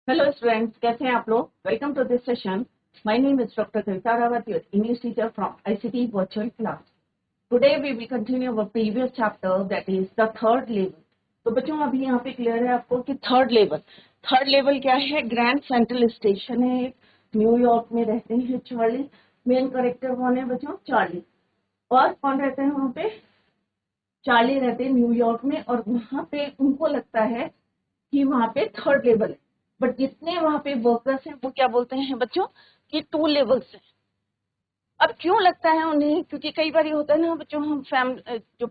Hello students, कैसे हैं आप लोग। Welcome to this session. My name is doctor Kavita Rawat, your English teacher from ICT virtual class. Today we will continue our previous chapter, that is the third level. तो बच्चों, अभी यहाँ पे clear है आपको कि थर्ड लेवल क्या है। ग्रैंड सेंट्रल स्टेशन है, न्यूयॉर्क में रहते हैं चार्ली। मेन कैरेक्टर कौन है बच्चों? चार्ली। और कौन रहते हैं वहाँ पे? चार्ली रहते हैं न्यूयॉर्क में, और वहाँ पे उनको लगता है कि वहाँ पे थर्ड लेवल है। बट जितने वहाँ पे वर्कर्स हैं वो क्या बोलते हैं बच्चों कि 2 लेवल्स हैं। अब क्यों लगता है उन्हें? क्योंकि कई बार ये होता है ना बच्चों, हम जो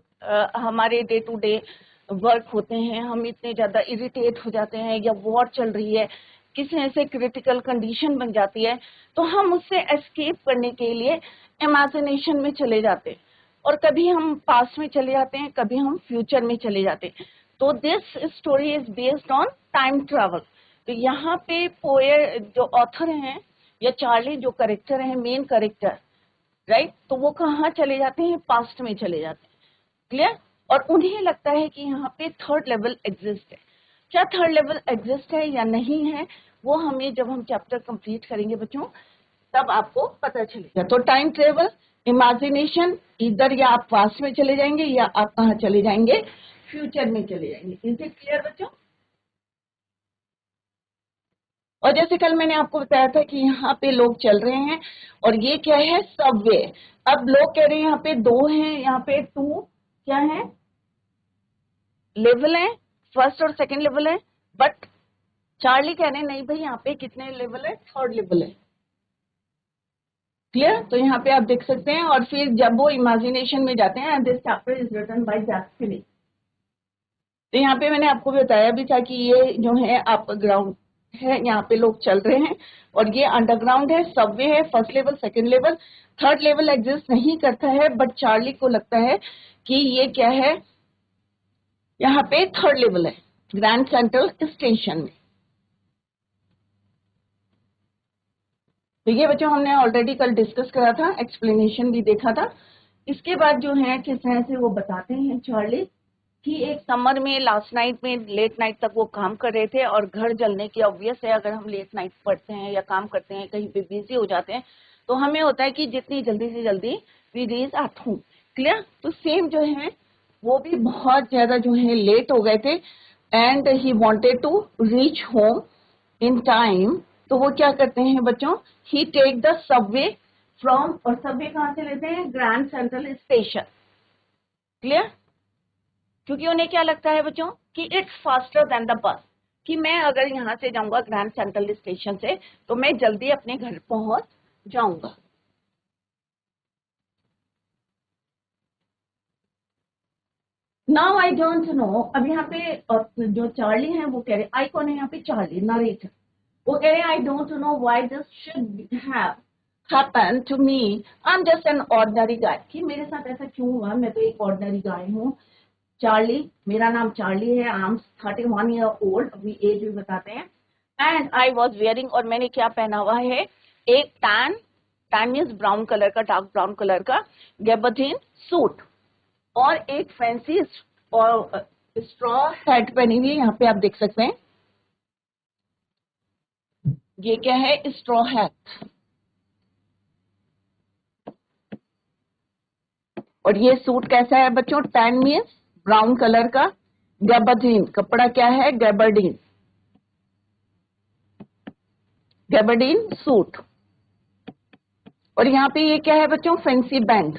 हमारे डे टू डे वर्क होते हैं, हम इतने ज्यादा इरिटेट हो जाते हैं, या वॉर चल रही है, किसी ऐसे क्रिटिकल कंडीशन बन जाती है, तो हम उससे एस्केप करने के लिए इमेजिनेशन में चले जाते हैं, और कभी हम पास्ट में चले जाते हैं, कभी हम फ्यूचर में चले जाते हैं। तो this story is based on time travel. तो यहाँ पे पोएट जो ऑथर हैं, या चार्ली जो करेक्टर है, मेन करेक्टर, राइट, तो वो कहाँ चले जाते हैं? पास्ट में चले जाते हैं। क्लियर? और उन्हें लगता है कि यहाँ पे थर्ड लेवल एग्जिस्ट है। क्या थर्ड लेवल एग्जिस्ट है या नहीं है, वो हमें जब हम चैप्टर कंप्लीट करेंगे बच्चों, तब आपको पता चलेगा। तो टाइम ट्रेवल, इमेजिनेशन, इधर या आप पास्ट में चले जाएंगे या आप कहाँ चले जाएंगे? फ्यूचर में चले जाएंगे। इज इट क्लियर बच्चों? और जैसे कल मैंने आपको बताया था कि यहाँ पे लोग चल रहे हैं, और ये क्या है? सबवे। अब लोग कह रहे हैं यहाँ पे 2 हैं, यहाँ पे 2 क्या है? लेवल है, फर्स्ट और सेकंड लेवल है। बट चार्ली कह रहे हैं नहीं भाई, यहाँ पे कितने लेवल है? थर्ड लेवल है। क्लियर? तो यहाँ पे आप देख सकते हैं। और फिर जब वो इमेजिनेशन में जाते हैं, this chapter is written by Jack Philip. तो यहाँ पे मैंने आपको बताया भी था कि ये जो है आप ग्राउंड है, यहाँ पे लोग चल रहे हैं, और ये अंडरग्राउंड है, सबवे है, first level, second level. Third level exist नहीं करता है, बट चार्ली को लगता है कि ये क्या है, यहाँ पे थर्ड लेवल है, ग्रैंड सेंट्रल स्टेशन में। तो ये बच्चों हमने ऑलरेडी कल डिस्कस करा था, एक्सप्लेनेशन भी देखा था। इसके बाद जो है किस तरह से वो बताते हैं चार्ली कि एक समर में लास्ट नाइट में लेट नाइट तक वो काम कर रहे थे, और घर जलने की ऑब्वियस है, अगर हम लेट नाइट पढ़ते हैं या काम करते हैं, कहीं पे बिजी हो जाते हैं, तो हमें होता है कि जितनी जल्दी से जल्दी we reach at home. Clear? तो सेम जो है वो भी बहुत ज्यादा जो है लेट हो गए थे, and he wanted to reach home in time. तो वो क्या करते हैं बच्चों? He take the subway from, और सबवे कहाँ से लेते हैं? Grand Central Station. क्लियर? क्योंकि उन्हें क्या लगता है बच्चों कि it's faster then the bus, कि मैं अगर यहाँ से जाऊंगा ग्रैंड सेंट्रल स्टेशन से, तो मैं जल्दी अपने घर पहुंच जाऊंगा। Now I don't no. अब यहाँ पे जो चार्ली है वो कह रहे, आई कौन है यहाँ पे? Charlie, narrator. वो कह रहे हैं I don't know why this should have happen to me, I am just an ordinary guy. कि मेरे साथ ऐसा क्यों हुआ? मैं तो एक ऑर्डिनरी गाय हूँ। चार्ली, मेरा नाम चार्ली है, आई एम 31 ईयर ओल्ड, अभी एज भी बताते हैं। एंड आई वॉज वेयरिंग, और मैंने क्या पहना हुआ है? एक टैन मीन्स ब्राउन कलर का, डार्क ब्राउन कलर का गैबर्डीन सूट, और एक फैंसी और स्ट्रॉ हैट पहनी हुई है। यहाँ पे आप देख सकते हैं ये क्या है? Straw hat. और ये सूट कैसा है बच्चों? टैन मीन्स ब्राउन कलर का, गैबर्डीन कपड़ा क्या है? गैबर्डीन, गैबर्डीन सूट। और यहाँ पे ये क्या है बच्चों? Fancy band.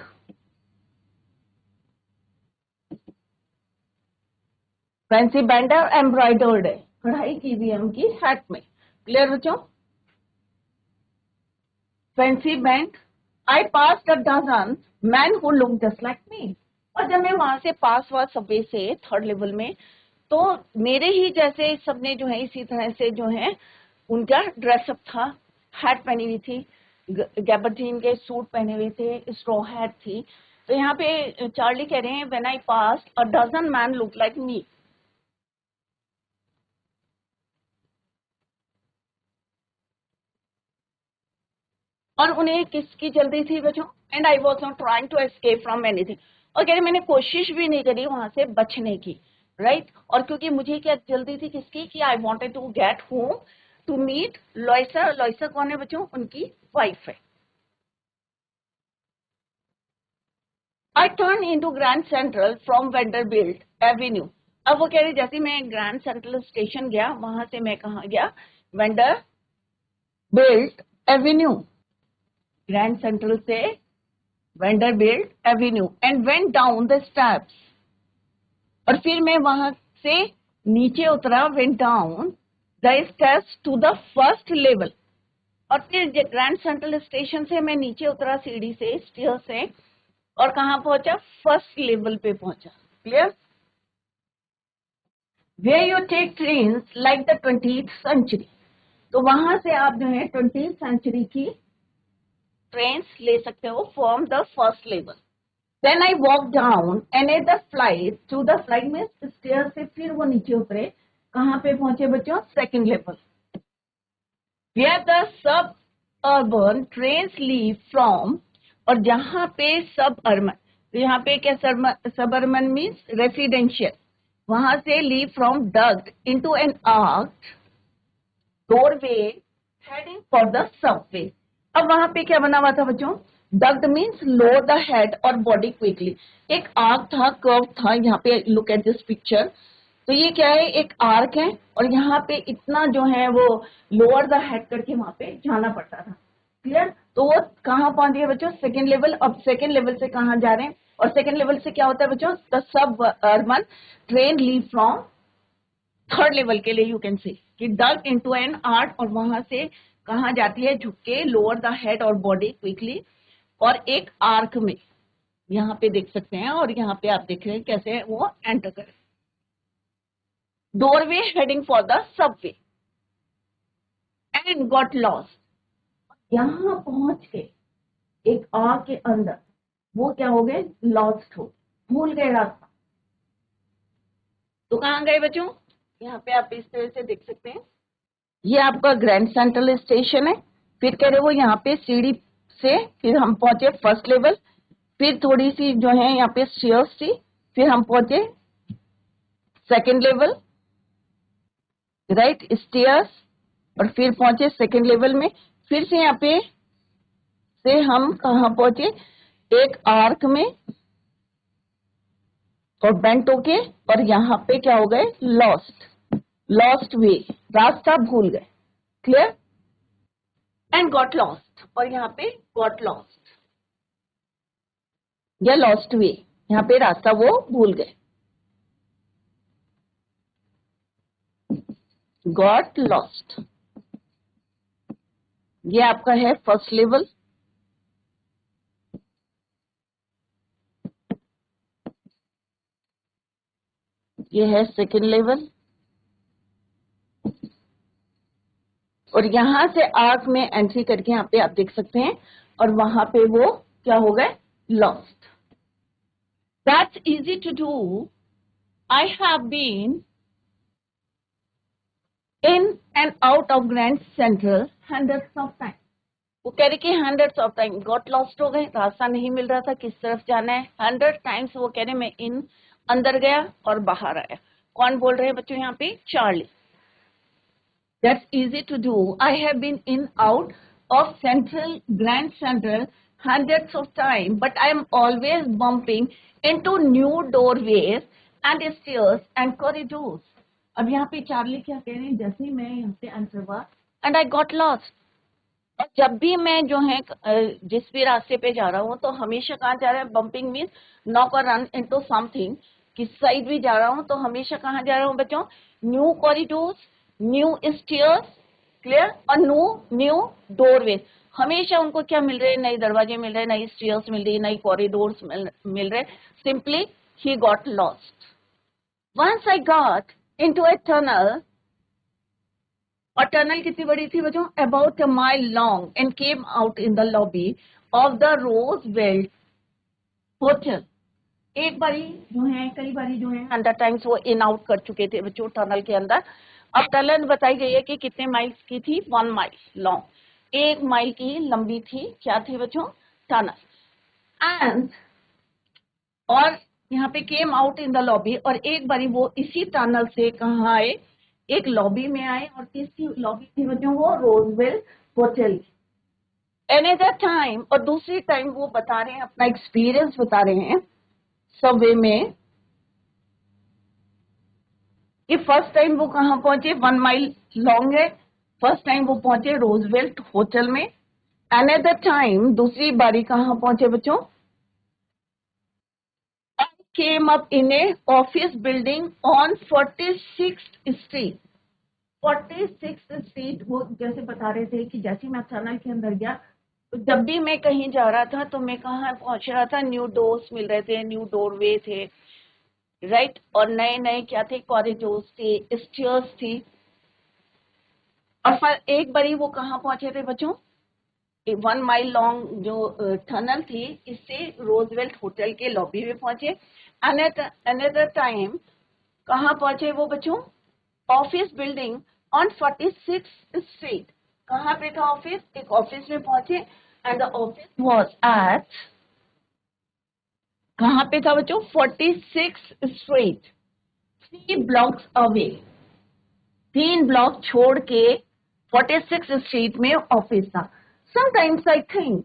फैंसी बैंड है, एम्ब्रॉयडर्ड है, कढ़ाई की हुई है उनकी हैट में। क्लियर बच्चों? Fancy band. I pass the dozen man who look just like me. और जब मैं वहां से पास हुआ सबवे से थर्ड लेवल में, तो मेरे ही जैसे सबने जो है इसी तरह से जो है उनका ड्रेसअप था, हैट पहनी हुई थी, गैबर्डीन के सूट पहने हुए थे, स्ट्रॉ हैट थी। तो यहाँ पे चार्ली कह रहे हैं when I pass a dozen man look like me. और उन्हें किसकी जल्दी थी बच्चों? And I was not trying to escape from anything. और कह रहे मैंने कोशिश भी नहीं करी वहां से बचने की, राइट। और क्योंकि मुझे क्या जल्दी थी? किसकी? कि I wanted to get home to meet Louisa. Louisa कौन है बच्चों? उनकी वाइफ है। I turn into Grand Central from Vanderbilt Avenue. अब वो कह रही जैसे मैं ग्रैंड सेंट्रल स्टेशन गया, वहां से मैं कहाँ गया? Vanderbilt Avenue. ग्रैंड सेंट्रल से Vanderbilt Avenue and went down the steps. और फिर मैं वहां से नीचे उतरा, went down the steps to the first level. और फिर ग्रैंड सेंट्रल स्टेशन से मैं नीचे उतरा सीढ़ी से, स्टेयर से, और कहाँ पहुंचा? फर्स्ट लेवल पे पहुंचा। Clear? Where you take trains like the 20th century। तो वहां से आप जो है 20th सेंचुरी की ट्रेन्स ले सकते हो from the first level. Then I walk down another flight to the flight में स्टेयर से फिर वो नीचे उतरे, कहाँ पे पहुंचे बच्चों? Second level. Where the suburban trains leave from। और जहाँ पे सब अर्बन, तो यहाँ पे क्या सब अर्बन मीन्स रेसिडेंशियल, वहां से leave from ducked into an arched doorway heading for the subway. अब वहां पे क्या बना हुआ था बच्चों? Ducked means lower the head और बॉडी क्विकली। एक आर्क था, कर्व था। यहाँ पे लुक एट दिस पिक्चर। तो ये क्या है? एक आर्क है, और यहाँ पे इतना जो है वो लोअर द हेड करके वहां पे जाना पड़ता था। क्लियर? तो वो कहाँ पहुंच गए बच्चों? Second level. अब सेकेंड लेवल से कहाँ जा रहे हैं? और सेकेंड लेवल से क्या होता है बच्चों? The sub urban train leave from third level के लिए। यू कैन से कि डग इनटू एन आर्ट, और वहां से कहाँ जाती है? झुक के, लोअर द हेड और बॉडी क्विकली, और एक आर्क में यहाँ पे देख सकते हैं। और यहाँ पे आप देख रहे हैं कैसे वो एंटर करे। doorway heading for the subway and got lost। यहाँ पहुंच के एक आग के अंदर वो क्या हो गए? लॉस्ट हो, भूल गए रास्ता। तो कहाँ गए बच्चों? यहाँ पे आप इस तरह से देख सकते हैं, ये आपका ग्रैंड सेंट्रल स्टेशन है। फिर कह रहे वो यहाँ पे सीढ़ी से फिर हम पहुंचे फर्स्ट लेवल, फिर थोड़ी सी जो है यहाँ पे स्टेयर्स थी, फिर हम पहुंचे सेकंड लेवल, राइट, स्टेयर्स, और फिर पहुंचे सेकंड लेवल में। फिर से यहाँ पे से हम कहाँ पहुंचे? एक आर्क में, और बेंट होके, और यहाँ पे क्या हो गए? लॉस्ट वे, रास्ता भूल गए। क्लियर? एंड गॉट लॉस्ट, और यहाँ पे गॉट लॉस्ट या लॉस्ट वे, यहाँ पे रास्ता वो भूल गए। गॉट लॉस्ट, ये आपका है फर्स्ट लेवल। ये है सेकेंड लेवल, और यहां से आर्क में एंट्री करके यहाँ पे आप देख सकते हैं, और वहां पे वो क्या हो गए? Lost. That's easy to do. I have been in and out of Grand Central hundreds of time. वो कह रहे कि hundreds of time, got lost हो गए, रास्ता नहीं मिल रहा था किस तरफ जाना है। 100 टाइम्स वो कह रहे मैं इन अंदर गया और बाहर आया। कौन बोल रहे हैं बच्चों यहाँ पे? Charlie. That's easy to do. I have been in out of Grand Central hundreds of times, but I am always bumping into new doorways and stairs and corridors। अब यहाँ पे चार्ली क्या कह रहे हैं? जैसे ही मैं यहाँ से एंटर हुआ, and I got lost। और जब भी मैं जो है जिस भी रास्ते पे जा रहा हूँ, तो हमेशा कहाँ जा रहा है? बम्पिंग मीन्स नॉक और रन इनटू समथिंग। किस साइड भी जा रहा हूँ तो हमेशा कहाँ जा रहा हूँ बच्चों? New corridors, new stairs, clear, और न्यू डोरवेज। हमेशा उनको क्या मिल रहे? नए दरवाजे मिल रहे, नई स्टेयर्स मिल रही, नई कॉरिडोर्स मिल रहे। Simply he got lost. Once I got into a tunnel, और टनल कितनी बड़ी थी बच्चों? About a mile long, and came out in the lobby of the Roosevelt Hotel. एक बारी जो है, कई बारी जो है 100 टाइम्स वो इन आउट कर चुके थे बच्चों टनल के अंदर। अब टनल बताई गई है कि कितने माइल्स की थी? 1 माइल लॉन्ग, 1 माइल की लंबी थी। क्या थी बच्चों? टनल। एंड, और यहाँ पे केम आउट इन द लॉबी, और एक बारी वो इसी टनल से कहाँ आए? एक लॉबी में आए और किसकी लॉबी थी बच्चों? वो रोजवेल होटल। एनदर टाइम, और दूसरी टाइम वो बता रहे हैं, अपना एक्सपीरियंस बता रहे हैं सबवे में, कि फर्स्ट टाइम वो कहाँ पहुंचे, 1 माइल लॉन्ग है, फर्स्ट टाइम वो पहुंचे रोजवेल्ट होटल में। अनदर टाइम, दूसरी बारी कहाँ पहुंचे बच्चों? I came up in a office building on 46th street। 46th street, वो जैसे बता रहे थे कि जैसे मैं टनल के अंदर गया, तो जब भी मैं कहीं जा रहा था तो मैं कहाँ पहुंच रहा था? न्यू डोर्स मिल रहे थे, न्यू डोरवे थे, राइट, और नए नए क्या थे? कॉरिडोर्स थे, स्टेयर्स थी। और फिर एक बारी वो कहाँ पहुंचे थे बच्चों? 1 माइल लॉन्ग जो टनल थी, इससे रोजवेल्ट होटल के लॉबी में पहुंचे। अनदर टाइम कहाँ पहुंचे वो बच्चों? Office building on 46th street. कहाँ पे था ऑफिस? एक ऑफिस में पहुंचे, and the office was at, कहाँ पे था बच्चों? 46th street, 3 blocks away, 3 block छोड़ के 46th स्ट्रीट में ऑफिस था। Sometimes I think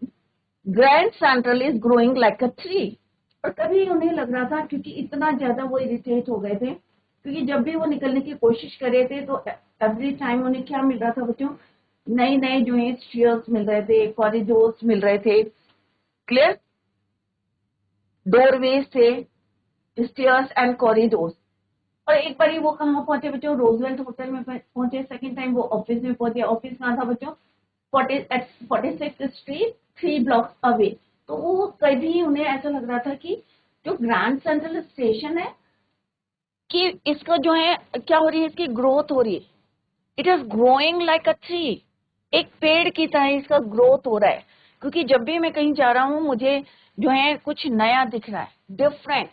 grand central is growing like a tree. और कभी उन्हें लग रहा था, क्योंकि इतना ज्यादा वो इरिटेट हो गए थे, क्योंकि जब भी वो निकलने की कोशिश कर रहे थे तो एवरी टाइम उन्हें क्या मिल रहा था बच्चों? नए नए जो है स्टेयर्स मिल रहे थे, कॉरिडोर्स मिल रहे थे, क्लियर, डोरवेज थे, स्टेयर्स एंड कॉरिडोर्स। और एक बार वो कहाँ पहुंचे बच्चों? रोजवेल्ट होटल में पहुंचे। सेकंड टाइम वो ऑफिस में पहुंचे। ऑफिस कहाँ था बच्चों? 46th street, 3 blocks away. तो वो कभी उन्हें ऐसा लग रहा था कि जो ग्रैंड सेंट्रल स्टेशन है, कि इसका जो है क्या हो रही है? इसकी ग्रोथ हो रही है। It is growing like a tree, एक पेड़ की तरह इसका ग्रोथ हो रहा है। क्योंकि जब भी मैं कहीं जा रहा हूं, मुझे जो है कुछ नया दिख रहा है, डिफरेंट,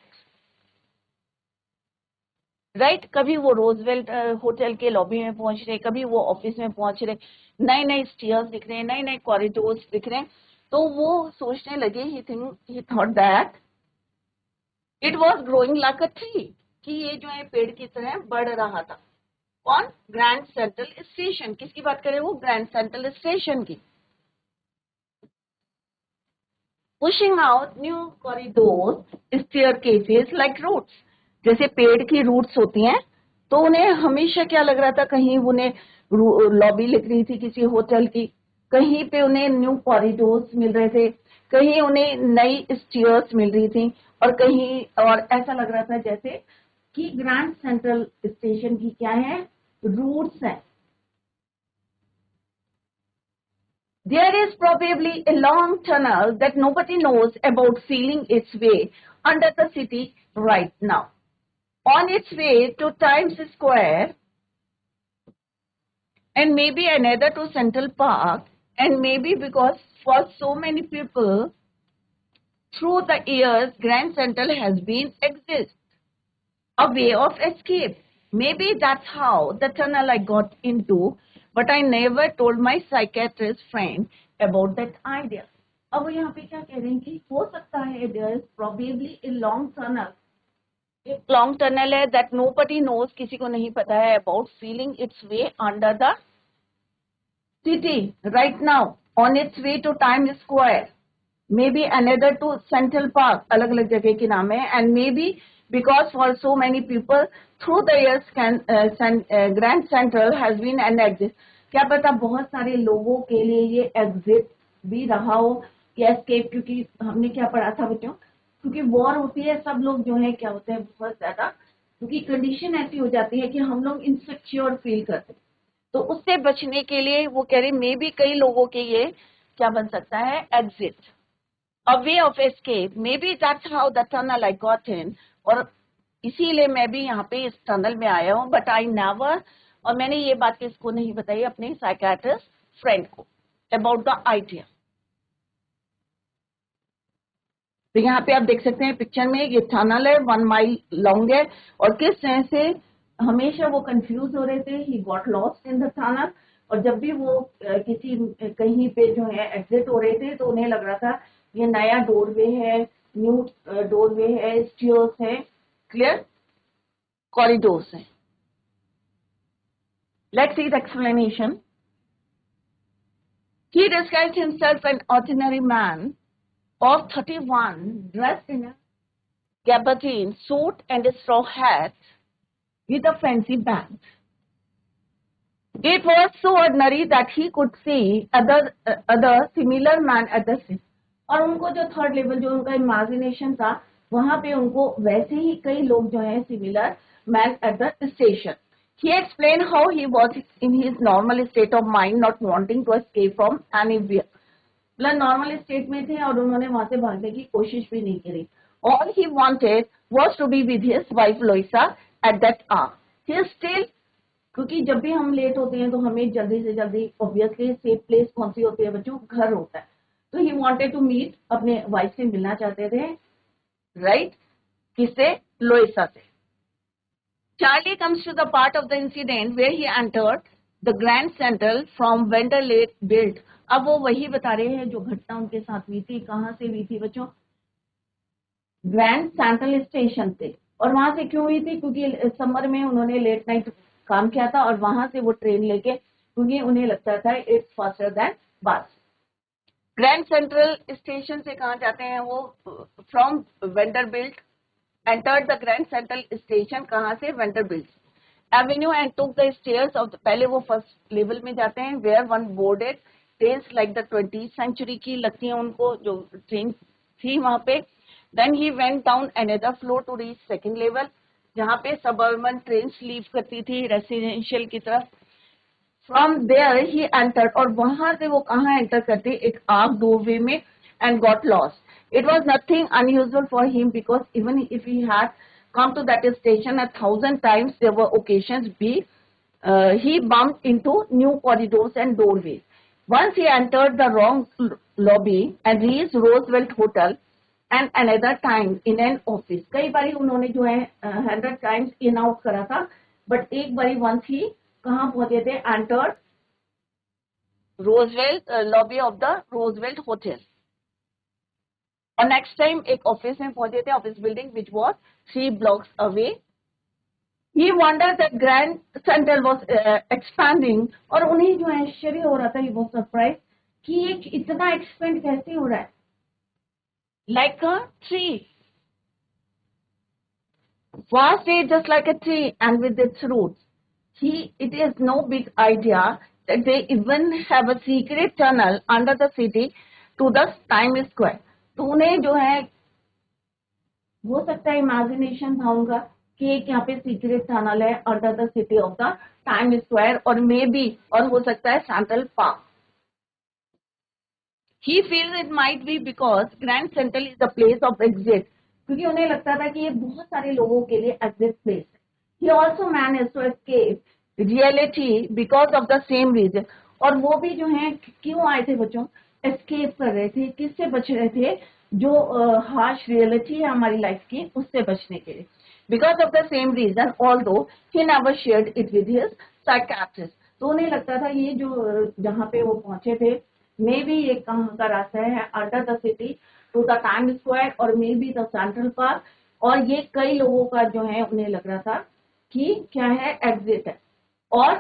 राइट। कभी वो रोजवेल्ट होटल के लॉबी में पहुंच रहे, कभी वो ऑफिस में पहुंच रहे, नए नए स्टेयर्स दिख रहे हैं, नए नए कॉरिडोर्स दिख रहे हैं। तो वो सोचने लगे, ही thought that it was growing like a tree, कि ये जो है पेड़ की तरह बढ़ रहा था। कौन? Grand Central Station. किसकी बात करें? वो ग्रैंड सेंट्रल स्टेशन की। Pushing out new corridor, staircases like roots. जैसे पेड़ की रूट्स होती हैं, तो उन्हें हमेशा क्या लग रहा था? कहीं उन्हें लॉबी लिख रही थी किसी होटल की, कहीं पे उन्हें न्यू कॉरिडोर्स मिल रहे थे, कहीं उन्हें नई स्टेयर्स मिल रही थी, और कहीं और ऐसा लग रहा था जैसे कि ग्रैंड सेंट्रल स्टेशन की क्या है? रूट्स हैं। There is probably a long tunnel that nobody knows about feeling its way under the city right now. On its way to Times Square, and maybe another to Central Park, and maybe because for so many people through the years, Grand Central has been exist, a way of escape. Maybe that's how the tunnel I got into, but I never told my psychiatrist friend about that idea. अब वो यहाँ पे क्या कह रहे हैं कि हो सकता है there is probably a long tunnel, एक लॉन्ग टनल है that nobody knows, किसी को नहीं पता है, about feeling its way under the city right now, on its way to Times Square, maybe another to Central Park, अलग अलग जगह के नाम है, and maybe because for so many people through the years Grand Central has been an exit. क्या पता बहुत सारे लोगों के लिए ये एग्जिट भी रहा हो, या एस्केप। क्योंकि हमने क्या पढ़ा था बच्चों? क्योंकि वॉर होती है, सब लोग जो है क्या होते हैं बहुत ज्यादा, क्योंकि कंडीशन ऐसी हो जाती है कि हम लोग इनसिक्योर फील करते हैं। तो उससे बचने के लिए वो कह रहे मे भी कई लोगों के ये क्या बन सकता है? Exit, a way of escape. Maybe that's how the tunnel I got in, और इसीलिए मैं भी यहाँ पे इस टनल में आया हूँ, बट आई नेवर, और मैंने ये बात किसको नहीं बताई? अपने साइकियाट्रिस्ट फ्रेंड को, अबाउट द आइडिया। तो यहाँ पे आप देख सकते हैं पिक्चर में, ये टनल है, 1 माइल लॉन्ग है, और किस तरह से हमेशा वो कंफ्यूज हो रहे थे, ही got lost in the tunnel. और जब भी वो किसी कहीं पे जो है एग्जिट हो रहे थे, तो उन्हें लग रहा था ये नया डोरवे है, न्यू डोरवे है, स्टेयर्स है, क्लियर, कॉरिडोर्स हैं। Let's see the explanation. He described himself an ordinary man of 31, dressed in a gabardine suit and a straw hat with a fancy band. It was so ordinary that he could see other similar man at the scene. और उनको जो third level जो उनका imagination था वहां पे उनको वैसे ही कई लोग जो है similar man at the station. He explained how he was in his normal state of mind, not wanting to escape from anywhere. मतलब नॉर्मल स्टेट में थे और उन्होंने वहां से भागने की कोशिश भी नहीं करी. All he wanted was to be with his wife Loisa at that hour. He still, क्योंकि जब भी हम लेट होते हैं तो हमें जल्दी से जल्दी ऑब्वियसली सेफ प्लेस कौन सी होती है बच्चों, घर होता है. तो ही वांटेड टू मीट, अपने वाइफ से मिलना चाहते थे, राइट? किससे? लोइसा से. Charlie comes to the part of the incident where he entered the Grand Central from Vanderbilt. अब वो वही बता रहे हैं जो घटना उनके साथ हुई थी. कहाँ से हुई थी बच्चों? ग्रैंड सेंट्रल स्टेशन से. और वहां से क्यों हुई थी? क्योंकि समर में उन्होंने लेट नाइट काम किया था और वहां से वो ट्रेन लेके, क्योंकि उन्हें लगता था it's faster than bus. Grand Central Station से कहाँ जाते हैं वो? From Vanderbilt. Entered the Grand Central Station. कहाँ से? Vanderbilt Avenue and took the stairs off. पहले वो फर्स्ट लेवल में जाते हैं where one boarded trains like the 20th century की लगती है उनको जो ट्रेन थी वहां पे. Then he went down another floor to reach second level, जहाँ पे सबर्बन ट्रेन्स लीव करती थी रेसिडेंशियल की तरफ. From there he entered. और वहां से वो कहाँ एंटर करते? एक आर्क डोरवे में. And got lost. It was nothing unusual for him because even if he had come to that station 1,000 times, there were occasions he bumped into new corridors and doorways. Once he entered the wrong lobby and reached Roosevelt Hotel, and another time in an office. कई बारी उन्होंने जो है 100 times in out करा था, but एक बारी once ही कहाँ पहुंचे थे? Entered Roosevelt lobby of the Roosevelt Hotel. और नेक्स्ट टाइम एक ऑफिस में पहुंचे थे, office building which was 3 blocks away. He wondered that Grand Central was expanding. और उन्हें जो है आश्चर्य हो रहा था, ही वॉज सरप्राइज कि ये इतना एक्सपेंड कैसे हो रहा है. Like a tree, vast is just like a tree and with its roots. It is no big idea that they even have a secret tunnel under the city to the Times Square. तो उन्हें जो है हो सकता है imagination था उनका कि एक यहाँ पे सीक्रेट टनल है under the city of the Times Square, और मे बी और हो सकता है central park. He feels it might be because grand central is the place of exit, क्योंकि उन्हें लगता था कि ये बहुत सारे लोगों के लिए एग्जिट प्लेस है. He also manage to escape reality because of the same reason. और वो भी जो है क्यों आए थे बच्चों? एस्केप कर रहे थे. किससे बच रहे थे? जो हार्श रियलिटी है हमारी लाइफ की, उससे बचने के लिए. Because of the same reason although he never shared it with his psychiatrist. तो उन्हें लगता था ये जो जहाँ पे वो पहुंचे थे मे बी ये कहाँ का रास्ता है under the city to the Times Square और maybe the Central Park. और ये कई लोगों का जो है उन्हें लग रहा था कि क्या है? एग्जिट है. और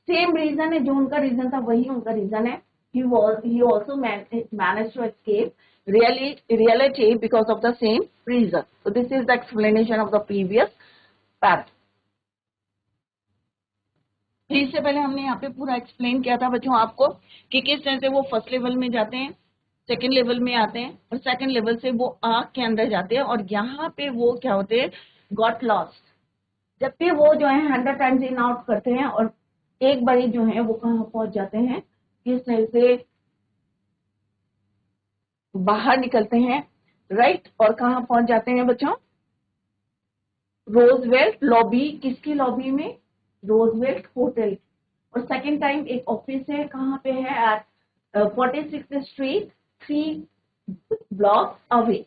सेम रीजन है, जो उनका रीजन था वही उनका रीजन है. He also managed to escape reality because of the same reason. So this is the explanation of the previous part. इससे पहले हमने यहाँ पे पूरा एक्सप्लेन किया था बच्चों आपको कि किस तरह से वो फर्स्ट लेवल में जाते हैं, सेकंड लेवल में आते हैं और सेकंड लेवल से वो आग के अंदर जाते हैं. और यहाँ पे वो क्या होते हैं? Got lost. जब भी वो जो है 100 टाइम्स इन आउट करते हैं और एक बारी जो है वो कहाँ पहुंच जाते हैं? किस तरह से बाहर निकलते हैं, राइट? और कहाँ पहुंच जाते हैं बच्चों? Roosevelt lobby. किसकी लॉबी में? Roosevelt hotel. और सेकंड टाइम एक ऑफिस है, कहाँ पे है? At 46th street 3 blocks away.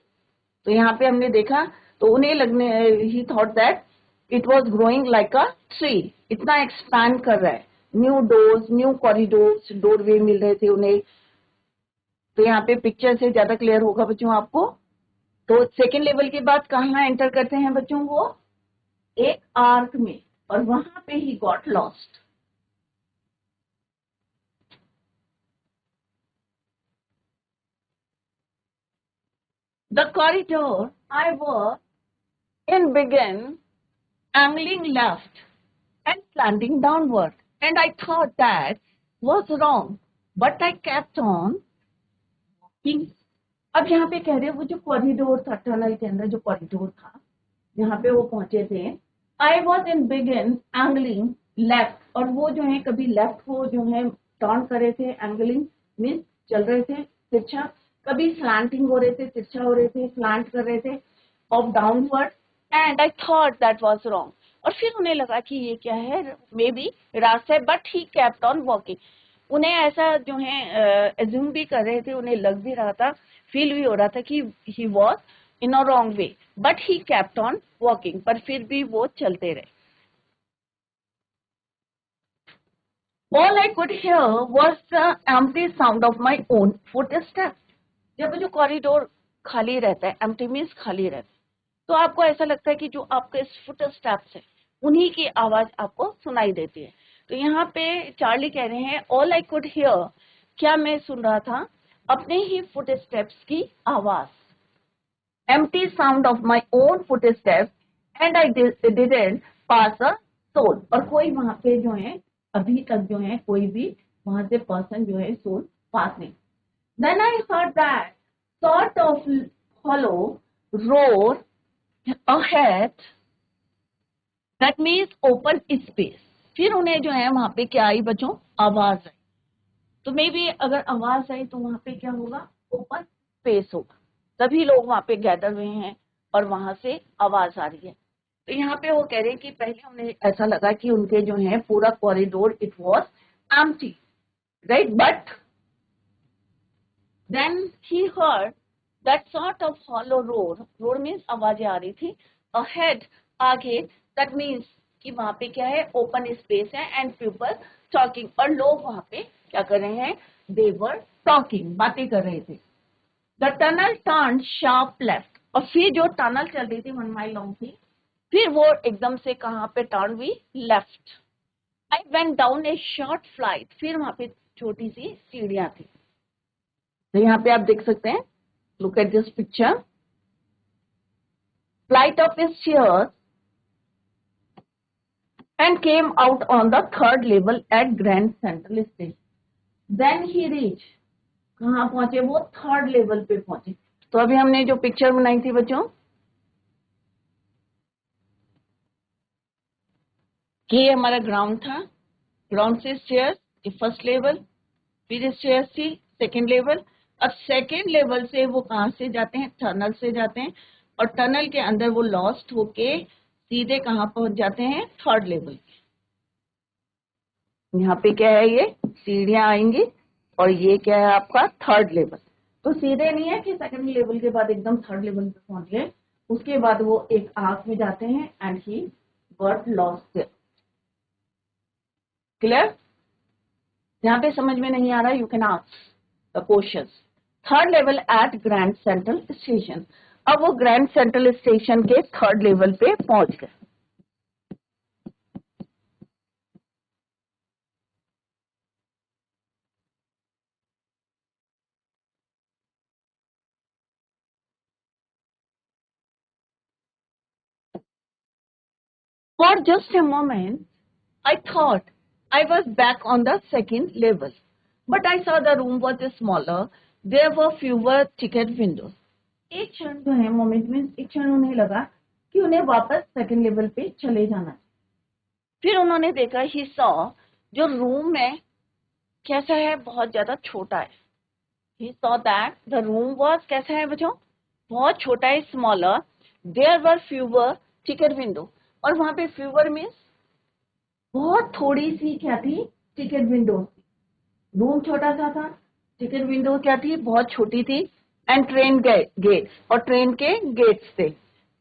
तो यहाँ पे हमने देखा तो उन्हें लगने ही thought that it was growing like a tree. इतना एक्सपैंड कर रहा है. New doors, new corridors, doorway मिल रहे थे उन्हें. तो यहाँ पे पिक्चर से ज्यादा क्लियर होगा बच्चों आपको. तो सेकेंड लेवल के बाद कहाँ एंटर करते हैं बच्चों? वो एक आर्क में, और वहां पे ही got lost. The corridor I was in began angling left and slanting downward, and I thought that was wrong, but I kept on walking. अब यहाँ पे कह रहे हैं वो जो कॉरिडोर था, टनल के अंदर जो कॉरिडोर था, यहाँ पे वो पहुंचे थे. I was in begin angling left, और वो जो है कभी लेफ्ट को जो है टर्न कर रहे थे, एंगलिंग मीन्स चल रहे थे तिरछा, कभी स्लैंटिंग हो रहे थे, तिरछा हो रहे थे, स्लैंट कर रहे थे, of downward, and I thought that was wrong. और फिर उन्हें लगा कि ये क्या है, मे बी रास्ता है, but he kept on walking. उन्हें ऐसा जो है एज्यूम भी कर रहे थे, उन्हें लग भी रहा था, फील भी हो रहा था कि he was in a wrong way, but he kept on walking. पर फिर भी वो चलते रहे. All I could hear was the empty sound of my own footsteps. जब जो कॉरिडोर खाली रहता है, empty means खाली रहता है, तो आपको ऐसा लगता है कि जो आपके फुटस्टेप्स है उन्हीं की आवाज आपको सुनाई देती है. तो यहाँ पे चार्ली कह रहे हैं ऑल आई कुड हियर, क्या मैं सुन रहा था, अपने ही फुटस्टेप्स की आवाज. Empty sound of my own footsteps and I didn't pass a soul. और कोई वहां पे जो है अभी तक जो है कोई भी वहां से पर्सन जो है सोल पास नहीं. Then I heard that sort of hollow roar ahead, that means open space. फिर उन्हें जो है वहां पे क्या आई बच्चों, आवाज आई. तो मे बी अगर आवाज आई तो वहां पे क्या होगा, ओपन स्पेस होगा. सभी लोग वहां पे गैदर हुए हैं और वहां से आवाज आ रही है. तो यहाँ पे वो कह रहे हैं कि पहले उन्हें ऐसा लगा कि उनके जो है पूरा corridor it was empty, right, but then he heard that sort of hollow roar. Roar means आवाजें आ रही थी. अहेड आगे, दैट मीन्स कि वहां पे क्या है, ओपन स्पेस है, एंड पीपल टॉकिंग, और लोग वहां पे क्या कर रहे हैं, दे वर टॉकिंग, बातें कर रहे थे. The tunnel turn sharp left, और फिर जो टनल चल रही थी 1 माइल लॉन्ग थी, फिर वो एकदम से कहां पे टर्न हुई, left. I went down A short flight, फिर वहां पे छोटी सी सीढ़ियां थी. तो यहाँ पे आप देख सकते हैं, look at this picture, flight of stairs and came out on the third level at Grand Central Station. Then he reached, कहाँ पहुंचे वो, थर्ड लेवल पे पहुंचे. तो अभी हमने जो पिक्चर बनाई थी बच्चों, कि ये हमारा ग्राउंड था, ग्राउंड से स्टेयर्स, ये फर्स्ट लेवल, फिर स्टेयर्स थी सेकेंड लेवल. अब सेकेंड लेवल से वो कहाँ से जाते हैं, टनल से जाते हैं, और टनल के अंदर वो लॉस्ट होके सीधे कहाँ पहुंच जाते हैं, थर्ड लेवल. यहाँ पे क्या है, ये सीढ़ियां आएंगी, और ये क्या है आपका थर्ड लेवल. तो सीधे नहीं है कि सेकंड लेवल के बाद एकदम थर्ड लेवल पे पहुंच गए, उसके बाद वो एक आग में जाते हैं, and he got lost. Clear? यहाँ पे समझ में नहीं आ रहा, you can ask the question. Third level at Grand Central Station. अब वो ग्रैंड सेंट्रल स्टेशन के थर्ड लेवल पे पहुंच गए. For just a moment, I thought I was back on the second level, but I saw the room was smaller. There were fewer ticket windows. एक क्षण जो है, मोमेंट में एक क्षण उन्हें लगा कि उन्हें वापस सेकंड लेवल पे चले जाना. फिर उन्होंने देखा, ही सॉ, जो रूम है कैसा है, बहुत ज्यादा छोटा है. He saw that the room was, कैसा है बच्चों, बहुत छोटा है, smaller. There were fewer ticket window, और वहां पे फ्यूवर मीन्स बहुत थोड़ी सी क्या थी, टिकट विंडो. रूम छोटा सा था, टिकट विंडो क्या थी, बहुत छोटी थी. एंड ट्रेन गेट, और ट्रेन के गेट्स थे.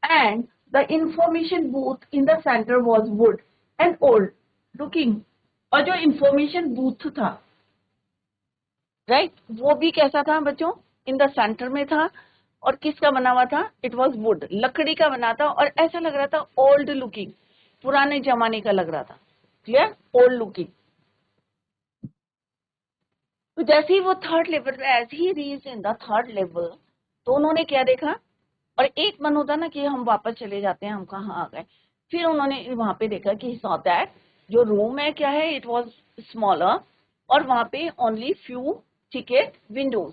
And the information booth in the centre was would and old looking, और जो इंफॉर्मेशन बूथ था, राइट, वो भी कैसा था बच्चों, इन द सेंटर में था, और किसका बना हुआ था, इट वॉज वुड, लकड़ी का बना था, और ऐसा लग रहा था ओल्ड लुकिंग, पुराने जमाने का लग रहा था. Clear, old looking. तो जैसे ही वो थर्ड लेवल पे, as he reach in the third level, तो उन्होंने क्या देखा, और एक मन होता ना कि हम वापस चले जाते हैं, हम कहाँ आ गए। फिर उन्होंने वहां पे देखा कि सॉ दैट जो रूम है क्या है, इट वाज स्मॉलर, और वहां पे only few ticket windows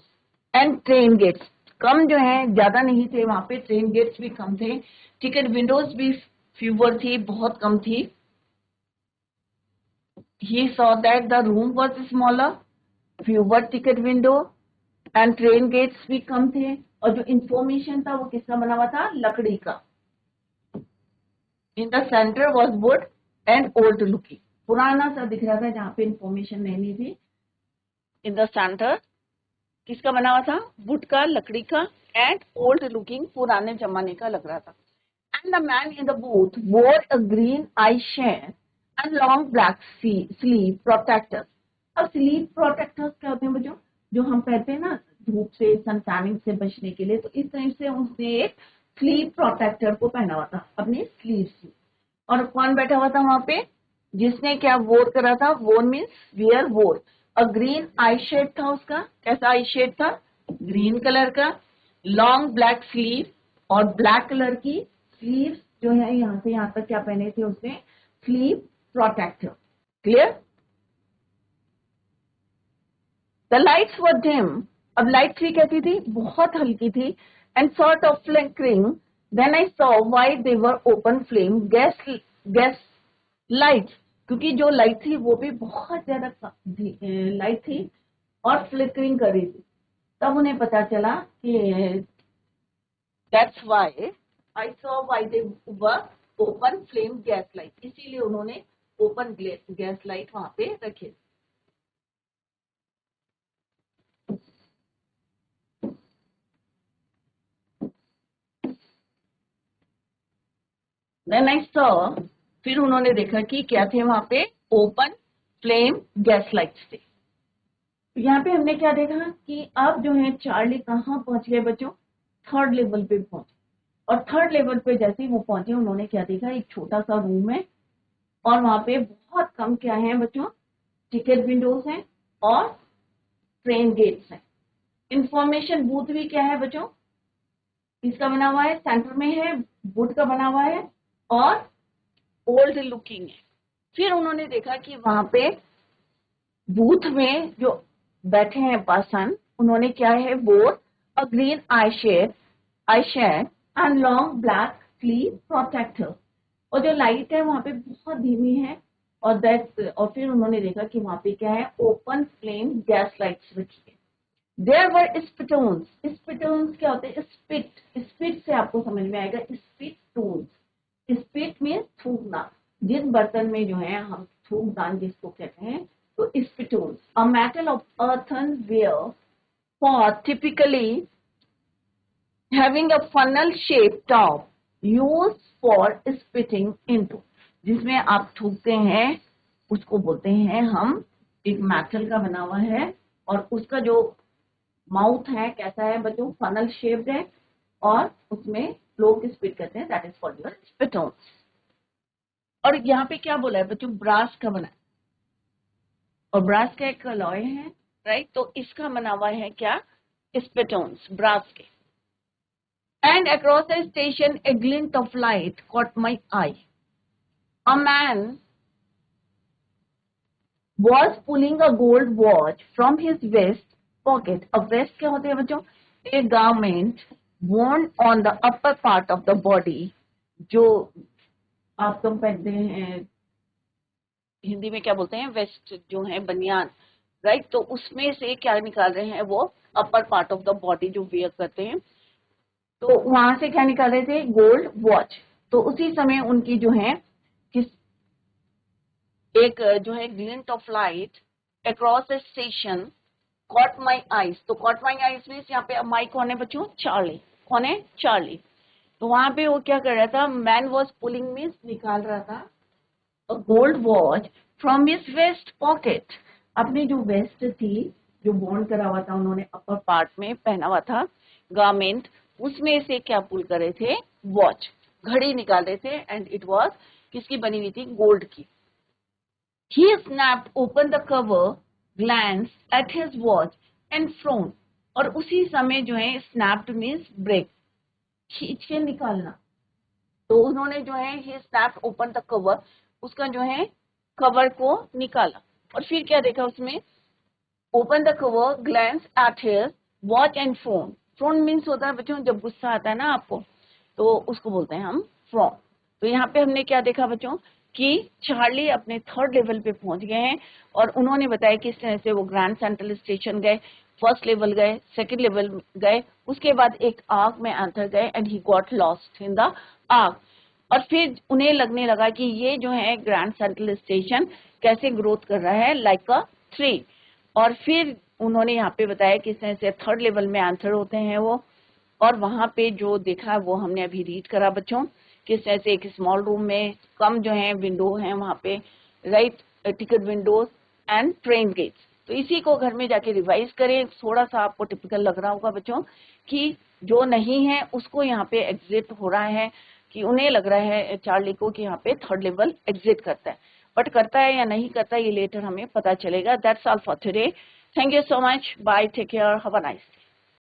and train gates, कम जो है, ज्यादा नहीं थे वहां पे, ट्रेन गेट्स भी कम थे, टिकट विंडोज भी फ्यूअर थी, बहुत कम थी। He saw that the room was smaller, fewer ticket window and train gates भी कम थे, और जो इंफॉर्मेशन था वो किसका बना हुआ था, लकड़ी का। In the centre was would and old looking, पुराना सा दिख रहा था जहां पे इंफॉर्मेशन नहीं थी। इन द सेंटर किसका बना हुआ था, वुड का, लकड़ी का, एंड ओल्ड लुकिंग, पुराने जमाने का लग रहा था। And the man in the booth wore a green eye shade and long black sleeve protector. अब स्लीव प्रोटेक्टर्स क्या होते हैं बच्चों, जो हम पहनते हैं ना धूप से, सन टैनिंग से बचने के लिए, तो इस तरह से उसने एक स्लीव प्रोटेक्टर को पहना हुआ था अपने स्लीव से। और कौन बैठा हुआ था वहां पे, जिसने क्या वोर करा था, वोर मीन्स वियर वोर अ ग्रीन आई शेड था उसका, कैसा आई शेड था, ग्रीन कलर का, लॉन्ग ब्लैक स्लीव, और ब्लैक कलर की स्लीव जो है, यहाँ से यहाँ तक क्या पहने थे उसने, sleeve protector. Clear. The lights were dim, अब लाइट्स भी कैसी थी, बहुत हल्की थी, and sort of flickering, then I saw why they were open flame gas lights, क्योंकि जो लाइट थी वो भी बहुत ज्यादा लाइट थी और फ्लिकरिंग कर रही थी। तब उन्हें पता चला कि that's why I saw why they were open flame gas light, इसीलिए उन्होंने ओपन गैस लाइट वहां पे रखे। देन आई सॉ, फिर उन्होंने देखा कि क्या थे वहां पे, ओपन फ्लेम गैस लाइट्स थे। यहाँ पे हमने क्या देखा कि अब जो है चार्ली कहाँ पहुंच गए बच्चों, थर्ड लेवल पे पहुंचे। और थर्ड लेवल पे जैसे ही वो पहुंचे, उन्होंने क्या देखा, एक छोटा सा रूम है, और वहां पे बहुत कम क्या है बच्चों, टिकट विंडोज हैं और ट्रेन गेट्स हैं। इंफॉर्मेशन बूथ भी क्या है बच्चों, किसका बना हुआ है, सेंटर में है, वुड का बना हुआ है और ओल्ड लुकिंग है। फिर उन्होंने देखा कि वहां पे बूथ में जो बैठे हैं पर्सन, उन्होंने क्या है, wore a green eye shade and long black sleeve protector, और जो लाइट है वहां पे बहुत धीमी है, और फिर उन्होंने देखा कि वहां पे क्या है, ओपन फ्लेम गैस लाइट्स रखी है। देयर वर स्पिटोन्स, स्पिटोन्स क्या होते हैं, स्पिट, स्पिट से आपको समझ में आएगा, स्पिटोन्स, स्पिट में थूकना, जिस बर्तन में जो है हम थूकदान जिसको कहते हैं, तो spittoons, a metal of earthenware pot typically having a funnel shaped top used for spitting into, जिसमें आप थूकते हैं उसको बोलते हैं हम, एक मेटल का बना हुआ है, और उसका जो माउथ है कैसा है बच्चों, फनल शेप्ड है, और उसमें लोग स्पिट करते हैं, दैट इज कॉल्ड योर स्पिटोन। और यहाँ पे क्या बोला है बच्चों, ब्रास का बना है, और ब्रास का एक अलॉय है, राइट, तो इसका बना हुआ है क्या, स्पिटोन्स, ब्रास के। And across the station A glint of light caught my I, a man was pulling a gold watch from his vest pocket. अब वेस्ट क्या होते हैं बच्चों, a garment worn on the upper part of the body, जो आप तुम पहनते हैं, हिंदी में क्या बोलते हैं, वेस्ट जो है बनियान, राइट, तो उसमें से क्या निकाल रहे हैं, वो upper part of the body जो वेयर करते हैं, तो वहां से क्या निकाल रहे थे, गोल्ड वॉच। तो उसी समय उनकी जो है किस, एक जो है glint of light across the station caught my eyes, तो कॉट माई आईज मीन्स यहाँ पे माई कौन है बच्चों, चार्ली, कौन है, चार्ली। तो वहां पे वो क्या कर रहा था, मैन वॉज पुलिंग मीन्स निकाल रहा था, a gold watch from his vest pocket, अपनी जो वेस्ट थी, जो बॉन्ड करा हुआ था उन्होंने अपर पार्ट में पहना हुआ था गारमेंट, उसमें से क्या पुल कर रहे थे, वॉच, घड़ी निकाल रहे थे, एंड इट वॉज किसकी बनी हुई थी, गोल्ड की। He snapped open the cover, glanced at his watch and frowned. और उसी समय जो है स्नैप्ड मीन्स ब्रेक, खींच के निकालना। तो उन्होंने जो है ही स्नैप्ड ओपन द कवर, उसका जो है कवर को निकाला और फिर क्या देखा उसमें, open the cover, glans at his watch and phone. Phone means होता है बच्चों जब गुस्सा आता है ना आपको, तो उसको बोलते हैं हम फ्रॉन। तो यहाँ पे हमने क्या देखा बच्चों कि चार्ली अपने थर्ड लेवल पे पहुंच गए हैं और उन्होंने बताया किस तरह से वो ग्रैंड सेंट्रल स्टेशन गए, फर्स्ट लेवल गए, सेकंड लेवल गए, उसके बाद एक आग में एंटर गए and he got lost in the आग। और फिर उन्हें लगने लगा कि ये जो है ग्रैंड सेंट्रल स्टेशन कैसे ग्रोथ कर रहा है लाइक अ ट्री। और फिर उन्होंने यहाँ पे बताया किस तरह से थर्ड लेवल में आंसर होते हैं वो, और वहां पे जो देखा वो हमने अभी रीड करा बच्चों, किस तरह से एक स्मॉल रूम में कम जो है विंडो है वहां पे, right, ticket windows and train gates. तो इसी को घर में जाके रिवाइज करें, थोड़ा सा आपको टिपिकल लग रहा होगा बच्चों कि जो नहीं है उसको यहाँ पे एग्जिट हो रहा है, कि उन्हें लग रहा है चार्ली को कि यहाँ पे थर्ड लेवल एग्जिट करता है, बट करता है या नहीं करता ये लेटर हमें पता चलेगा। That's all for today, thank you so much, bye, take care, have a nice day.